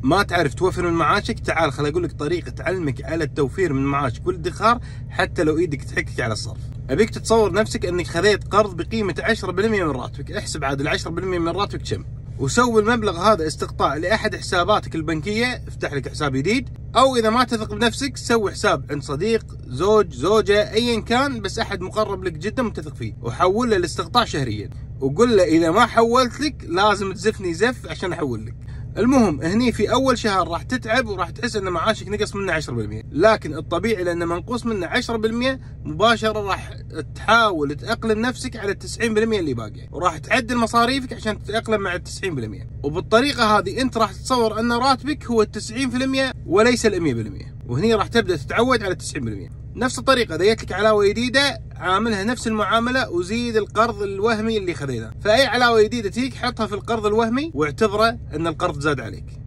ما تعرف توفر من معاشك؟ تعال خل اقول لك طريقه تعلمك على التوفير من معاشك والادخار حتى لو ايدك تحكك على الصرف. ابيك تتصور نفسك انك خذيت قرض بقيمه 10% من راتبك، احسب عاد ال 10% من راتبك كم، وسوي المبلغ هذا استقطاع لاحد حساباتك البنكيه، افتح لك حساب جديد، او اذا ما تثق بنفسك سوي حساب عند صديق، زوج، زوجه، ايا كان، بس احد مقرب لك جدا متثق فيه، وحول له الاستقطاع شهريا، وقل له اذا ما حولت لك لازم تزفني زف عشان احول لك. المهم هني في اول شهر راح تتعب وراح تحس ان معاشك نقص منه 10%، لكن الطبيعي لانه منقوص منه 10% مباشره راح تحاول تاقلم نفسك على 90% اللي باقيه، وراح تعدل مصاريفك عشان تتاقلم مع 90%، وبالطريقه هذه انت راح تتصور ان راتبك هو 90% وليس 100%، وهني راح تبدا تتعود على 90%. نفس الطريقه اذا جتك علاوه جديده عاملها نفس المعامله وزيد القرض الوهمي اللي خذيته، فاي علاوه جديده تجيك حطها في القرض الوهمي واعتبره ان القرض زاد عليك.